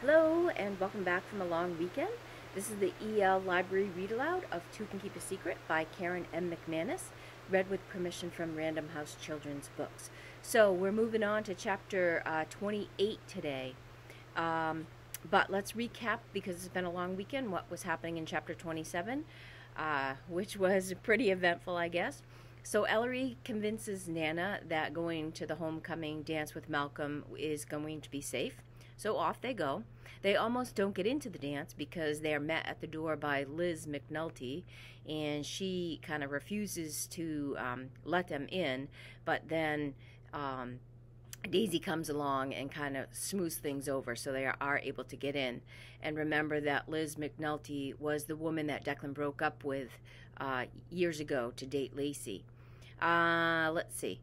Hello and welcome back from a long weekend. This is the EL Library Read Aloud of Two Can Keep a Secret by Karen M. McManus, read with permission from Random House Children's Books. So we're moving on to chapter 28 today. But let's recap, because it's been a long weekend, what was happening in chapter 27, which was pretty eventful, I guess. So Ellery convinces Nana that going to the homecoming dance with Malcolm is going to be safe. So off they go. They almost don't get into the dance because they are met at the door by Liz McNulty, and she kind of refuses to let them in. But then Daisy comes along and kind of smooths things over, so they are able to get in. And remember that Liz McNulty was the woman that Declan broke up with years ago to date Lacey. Let's see.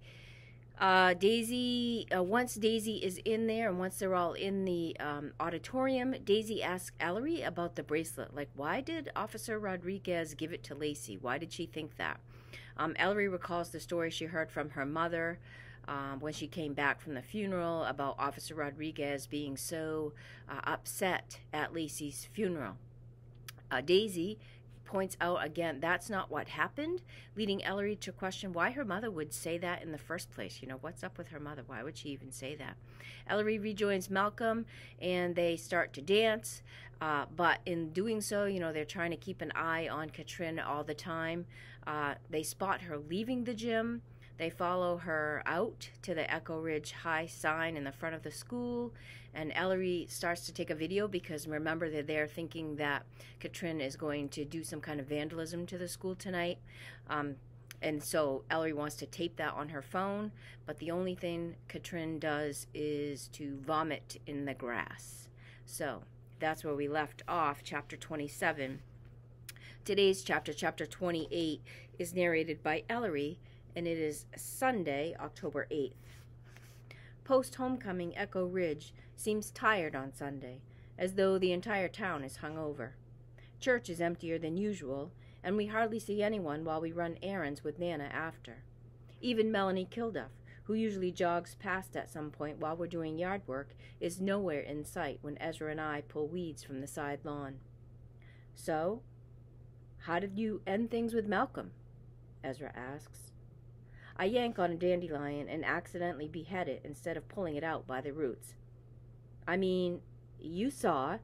Once Daisy is in there and once they're all in the auditorium, Daisy asks Ellery about the bracelet. Like, why did Officer Rodriguez give it to Lacey? Why did she think that? Ellery recalls the story she heard from her mother when she came back from the funeral about Officer Rodriguez being so upset at Lacey's funeral. Daisy points out again that's not what happened, leading Ellery to question why her mother would say that in the first place. You know, what's up with her mother? Why would she even say that? Ellery rejoins Malcolm and they start to dance, but in doing so, you know, they're trying to keep an eye on Katrin all the time. They spot her leaving the gym. They follow her out to the Echo Ridge High sign in the front of the school, and Ellery starts to take a video because remember that they're thinking that Katrin is going to do some kind of vandalism to the school tonight. And so Ellery wants to tape that on her phone, but the only thing Katrin does is to vomit in the grass. So that's where we left off, chapter 27. Today's chapter, chapter 28, is narrated by Ellery, and it is Sunday, October 8th. Post-homecoming Echo Ridge seems tired on Sunday, as though the entire town is hungover. Church is emptier than usual, and we hardly see anyone while we run errands with Nana after. Even Melanie Kilduff, who usually jogs past at some point while we're doing yard work, is nowhere in sight when Ezra and I pull weeds from the side lawn. So, how did you end things with Malcolm? Ezra asks. I yank on a dandelion and accidentally behead it instead of pulling it out by the roots. I mean, you saw,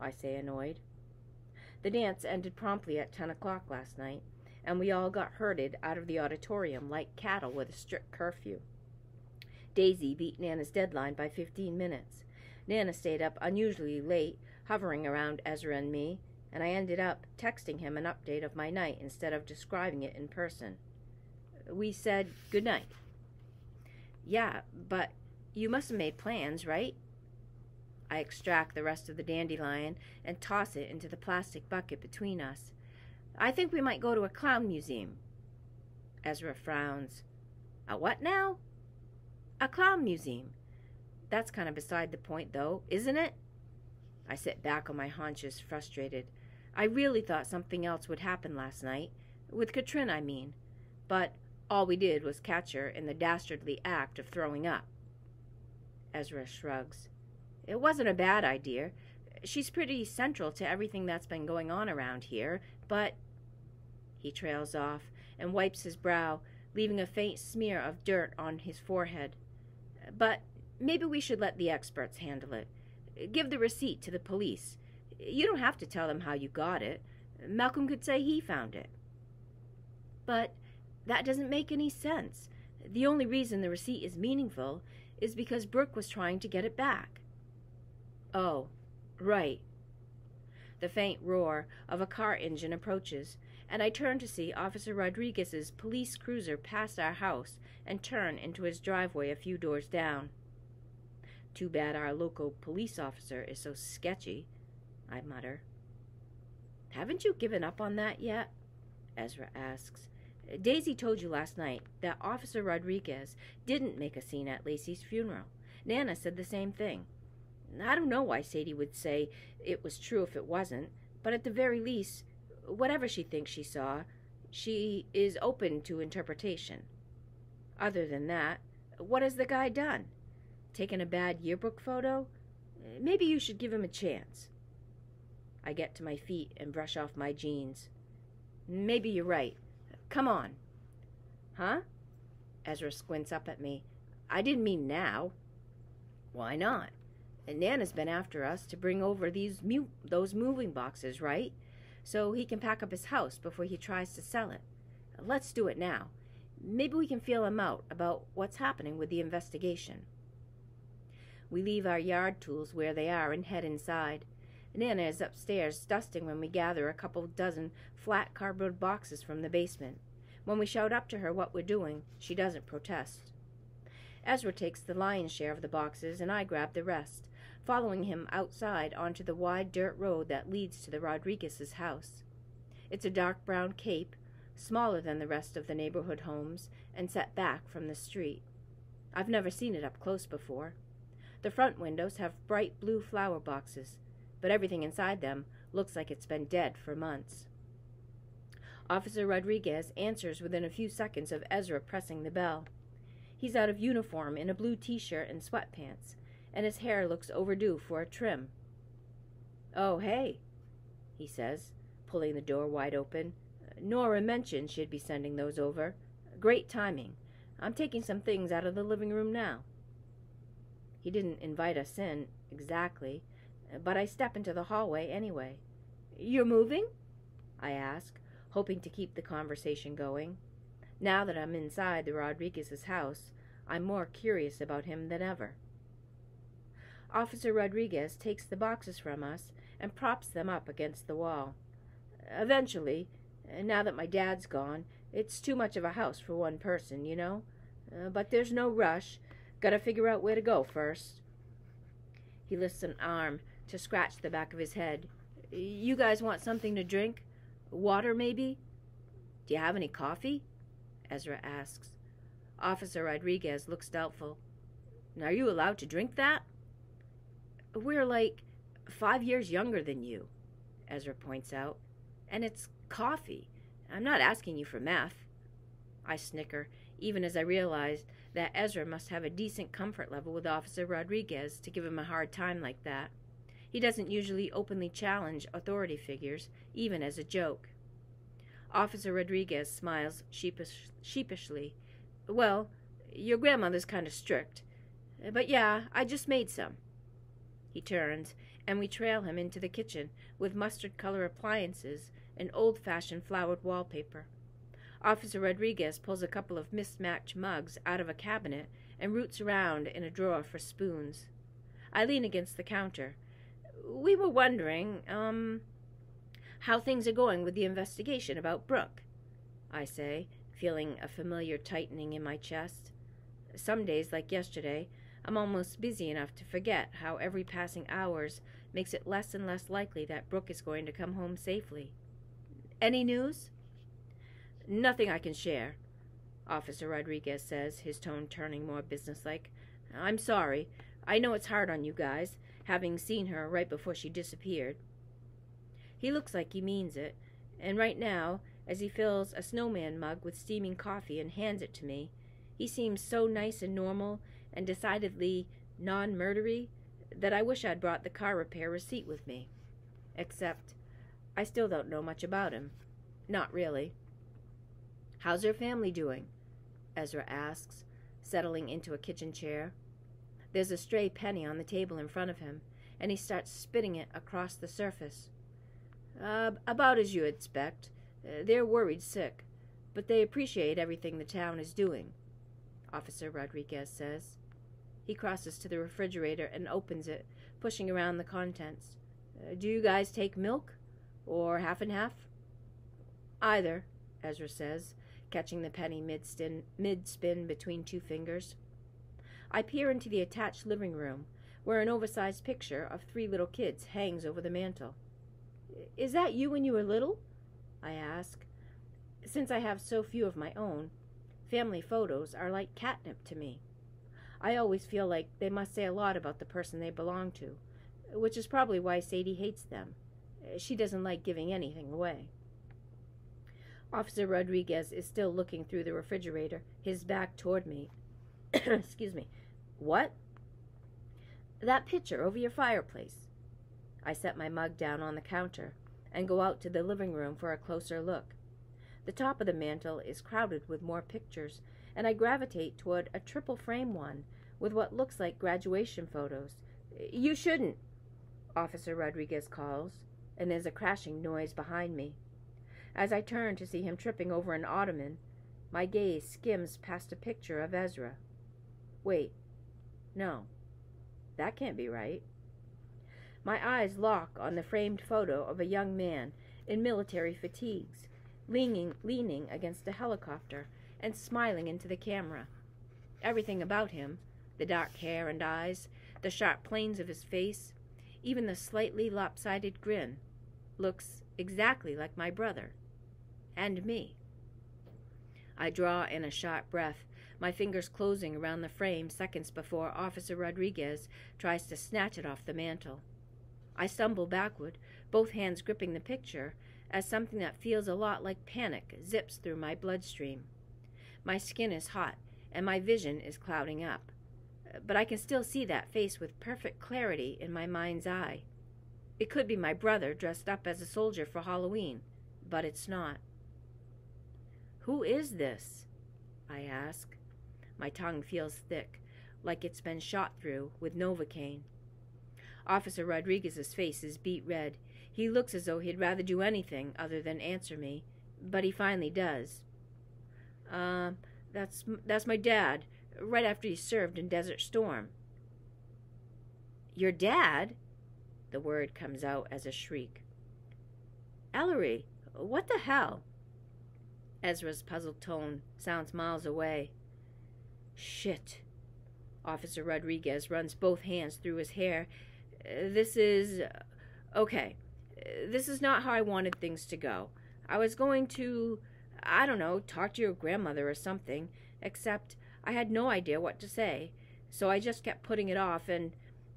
I say, annoyed. The dance ended promptly at 10 o'clock last night, and we all got herded out of the auditorium like cattle with a strict curfew. Daisy beat Nana's deadline by 15 minutes. Nana stayed up unusually late, hovering around Ezra and me, and I ended up texting him an update of my night instead of describing it in person. We said good night. Yeah, but you must have made plans, right? I extract the rest of the dandelion and toss it into the plastic bucket between us. I think we might go to a clown museum. Ezra frowns. A what now? A clown museum. That's kind of beside the point, though, isn't it? I sit back on my haunches, frustrated. I really thought something else would happen last night. With Katrin, I mean. But all we did was catch her in the dastardly act of throwing up. Ezra shrugs. It wasn't a bad idea. She's pretty central to everything that's been going on around here, but... He trails off and wipes his brow, leaving a faint smear of dirt on his forehead. But maybe we should let the experts handle it. Give the receipt to the police. You don't have to tell them how you got it. Malcolm could say he found it. But that doesn't make any sense. The only reason the receipt is meaningful is because Brooke was trying to get it back. Oh, right. The faint roar of a car engine approaches, and I turn to see Officer Rodriguez's police cruiser pass our house and turn into his driveway a few doors down. Too bad our local police officer is so sketchy, I mutter. Haven't you given up on that yet? Ezra asks. Daisy told you last night that Officer Rodriguez didn't make a scene at Lacey's funeral. Nana said the same thing. I don't know why Sadie would say it was true if it wasn't, but at the very least, whatever she thinks she saw, she is open to interpretation. Other than that, what has the guy done? Taken a bad yearbook photo? Maybe you should give him a chance. I get to my feet and brush off my jeans. Maybe you're right. Come on. Huh? Ezra squints up at me. I didn't mean now. Why not? Nana's been after us to bring over those moving boxes, right? So he can pack up his house before he tries to sell it. Let's do it now. Maybe we can feel him out about what's happening with the investigation. We leave our yard tools where they are and head inside. Nana is upstairs dusting when we gather a couple dozen flat cardboard boxes from the basement. When we shout up to her what we're doing, she doesn't protest. Ezra takes the lion's share of the boxes, and I grab the rest, following him outside onto the wide dirt road that leads to the Rodriguez's house. It's a dark brown cape, smaller than the rest of the neighborhood homes, and set back from the street. I've never seen it up close before. The front windows have bright blue flower boxes, but everything inside them looks like it's been dead for months. Officer Rodriguez answers within a few seconds of Ezra pressing the bell. He's out of uniform in a blue t-shirt and sweatpants, and his hair looks overdue for a trim. "Oh, hey," he says, pulling the door wide open. "Nora mentioned she'd be sending those over. Great timing. I'm taking some things out of the living room now." He didn't invite us in, exactly, but I step into the hallway anyway. "You're moving?" I ask, hoping to keep the conversation going. Now that I'm inside the Rodriguez's house, I'm more curious about him than ever. Officer Rodriguez takes the boxes from us and props them up against the wall. "Eventually, now that my dad's gone, it's too much of a house for one person, you know? But there's no rush. Gotta figure out where to go first." He lifts an arm to scratch the back of his head. "You guys want something to drink? Water, maybe? Do you have any coffee?" Ezra asks. Officer Rodriguez looks doubtful. "Are you allowed to drink that?" "We're like 5 years younger than you," Ezra points out. "And it's coffee. I'm not asking you for meth." I snicker, even as I realize that Ezra must have a decent comfort level with Officer Rodriguez to give him a hard time like that. He doesn't usually openly challenge authority figures, even as a joke. Officer Rodriguez smiles sheepishly. "Well, your grandmother's kind of strict. But yeah, I just made some." He turns, and we trail him into the kitchen with mustard-color appliances and old-fashioned flowered wallpaper. Officer Rodriguez pulls a couple of mismatched mugs out of a cabinet and roots around in a drawer for spoons. I lean against the counter. "We were wondering, how things are going with the investigation about Brooke," I say, feeling a familiar tightening in my chest. Some days, like yesterday, I'm almost busy enough to forget how every passing hours makes it less and less likely that Brooke is going to come home safely. "Any news?" "Nothing I can share," Officer Rodriguez says, his tone turning more businesslike. "I'm sorry. I know it's hard on you guys, having seen her right before she disappeared." He looks like he means it, and right now, as he fills a snowman mug with steaming coffee and hands it to me, he seems so nice and normal and decidedly non-murdery that I wish I'd brought the car repair receipt with me. Except, I still don't know much about him. Not really. "How's her family doing?" Ezra asks, settling into a kitchen chair. There's a stray penny on the table in front of him, and he starts spitting it across the surface. About as you expect. They're worried sick, but they appreciate everything the town is doing," Officer Rodriguez says. He crosses to the refrigerator and opens it, pushing around the contents. "Do you guys take milk? Or half and half?" "Either," Ezra says, catching the penny mid-spin between two fingers. I peer into the attached living room, where an oversized picture of 3 little kids hangs over the mantel. "Is that you when you were little?" I ask. Since I have so few of my own, family photos are like catnip to me. I always feel like they must say a lot about the person they belong to, which is probably why Sadie hates them. She doesn't like giving anything away. Officer Rodriguez is still looking through the refrigerator, his back toward me. Excuse me. "What?" That picture over your fireplace. I set my mug down on the counter and go out to the living room for a closer look. The top of the mantel is crowded with more pictures, and I gravitate toward a triple frame one with what looks like graduation photos. "You shouldn't," Officer Rodriguez calls, and there's a crashing noise behind me. As I turn to see him tripping over an ottoman, my gaze skims past a picture of Ezra. Wait, no, that can't be right. My eyes lock on the framed photo of a young man in military fatigues, leaning against a helicopter and smiling into the camera. Everything about him, the dark hair and eyes, the sharp planes of his face, even the slightly lopsided grin, looks exactly like my brother. And me. I draw in a sharp breath, my fingers closing around the frame seconds before Officer Rodriguez tries to snatch it off the mantel. I stumble backward, both hands gripping the picture, as something that feels a lot like panic zips through my bloodstream. My skin is hot, and my vision is clouding up. But I can still see that face with perfect clarity in my mind's eye. It could be my brother dressed up as a soldier for Halloween, but it's not. "Who is this?" I ask. My tongue feels thick, like it's been shot through with Novocaine. Officer Rodriguez's face is beet red. He looks as though he'd rather do anything other than answer me, but he finally does. That's my dad, right after he served in Desert Storm." "Your dad?" The word comes out as a shriek. "Ellery, what the hell?" Ezra's puzzled tone sounds miles away. "Shit." Officer Rodriguez runs both hands through his hair. This is not how I wanted things to go. I was going to, I don't know, talk to your grandmother or something, except I had no idea what to say, so I just kept putting it off, and,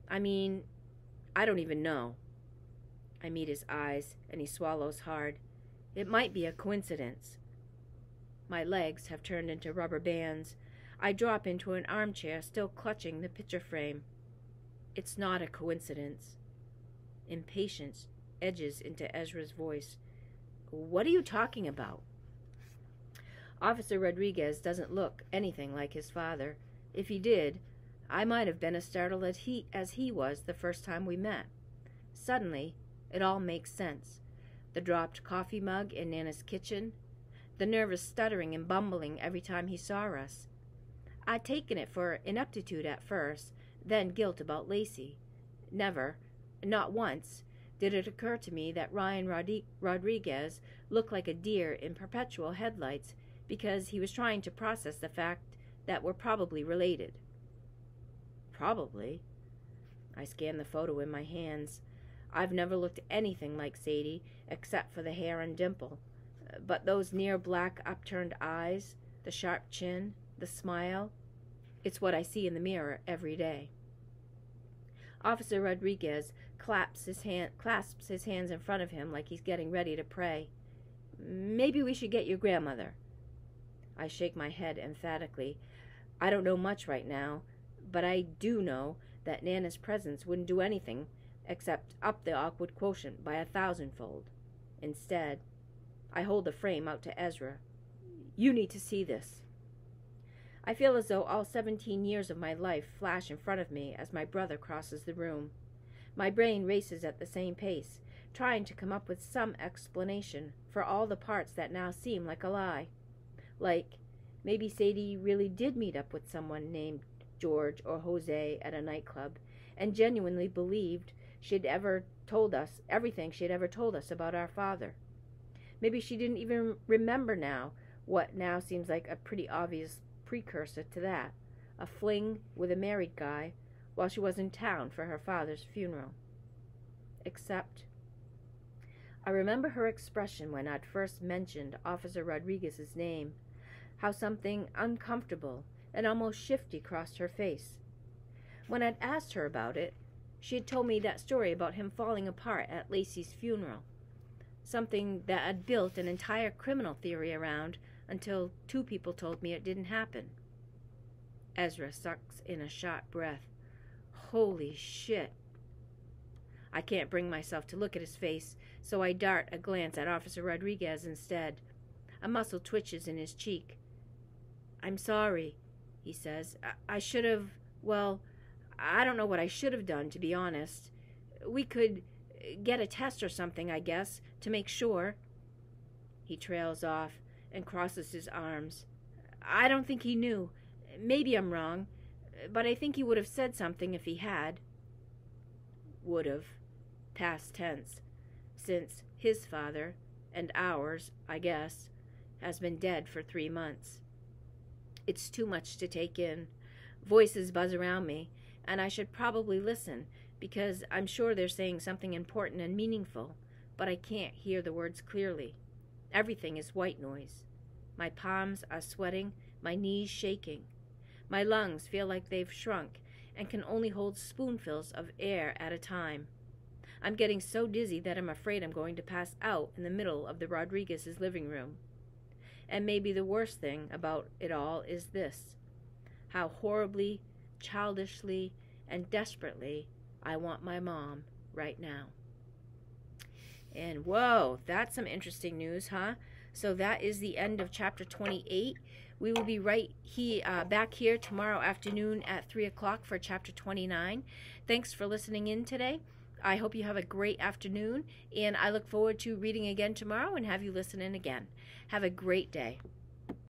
I don't even know." I meet his eyes, and he swallows hard. It might be a coincidence. My legs have turned into rubber bands. I drop into an armchair, still clutching the picture frame. It's not a coincidence. Impatience edges into Ezra's voice. "What are you talking about?" Officer Rodriguez doesn't look anything like his father. If he did, I might have been as startled as he was the first time we met. Suddenly, it all makes sense. The dropped coffee mug in Nana's kitchen, the nervous stuttering and bumbling every time he saw us. I'd taken it for ineptitude at first, then guilt about Lacey. Never, not once, did it occur to me that Ryan Rodriguez looked like a deer in perpetual headlights because he was trying to process the fact that we're probably related. Probably. I scan the photo in my hands. I've never looked anything like Sadie, except for the hair and dimple. But those near black upturned eyes, the sharp chin, the smile, it's what I see in the mirror every day. Officer Rodriguez clasps his hands in front of him like he's getting ready to pray. "Maybe we should get your grandmother." I shake my head emphatically. I don't know much right now, but I do know that Nana's presence wouldn't do anything except up the awkward quotient by 1,000-fold. Instead, I hold the frame out to Ezra. "You need to see this." I feel as though all 17 years of my life flash in front of me as my brother crosses the room. My brain races at the same pace, trying to come up with some explanation for all the parts that now seem like a lie. Like, maybe Sadie really did meet up with someone named George or Jose at a nightclub, and genuinely believed she'd ever told us everything she'd ever told us about our father. Maybe she didn't even remember now what now seems like a pretty obvious precursor to that, a fling with a married guy while she was in town for her father's funeral. Except, I remember her expression when I'd first mentioned Officer Rodriguez's name, how something uncomfortable and almost shifty crossed her face. When I'd asked her about it, she had told me that story about him falling apart at Lacey's funeral, something that I'd built an entire criminal theory around until 2 people told me it didn't happen. Ezra sucks in a sharp breath. Holy shit. I can't bring myself to look at his face, so I dart a glance at Officer Rodriguez instead. A muscle twitches in his cheek. I'm sorry, he says. I should have, well, I don't know what I should have done, to be honest. We could get a test or something, I guess, to make sure. He trails off and crosses his arms. I don't think he knew. Maybe I'm wrong, but I think he would have said something if he had. Would have. Past tense. Since his father, and ours, I guess, has been dead for 3 months. It's too much to take in. Voices buzz around me, and I should probably listen, because I'm sure they're saying something important and meaningful, but I can't hear the words clearly. Everything is white noise. My palms are sweating, my knees shaking. My lungs feel like they've shrunk and can only hold spoonfuls of air at a time. I'm getting so dizzy that I'm afraid I'm going to pass out in the middle of the Rodriguez's living room. And maybe the worst thing about it all is this: how horribly, childishly, and desperately I want my mom right now. And whoa, that's some interesting news, huh? So that is the end of chapter 28. We will be back here tomorrow afternoon at 3 o'clock for chapter 29. Thanks for listening in today. I hope you have a great afternoon, and I look forward to reading again tomorrow and have you listen in again. Have a great day.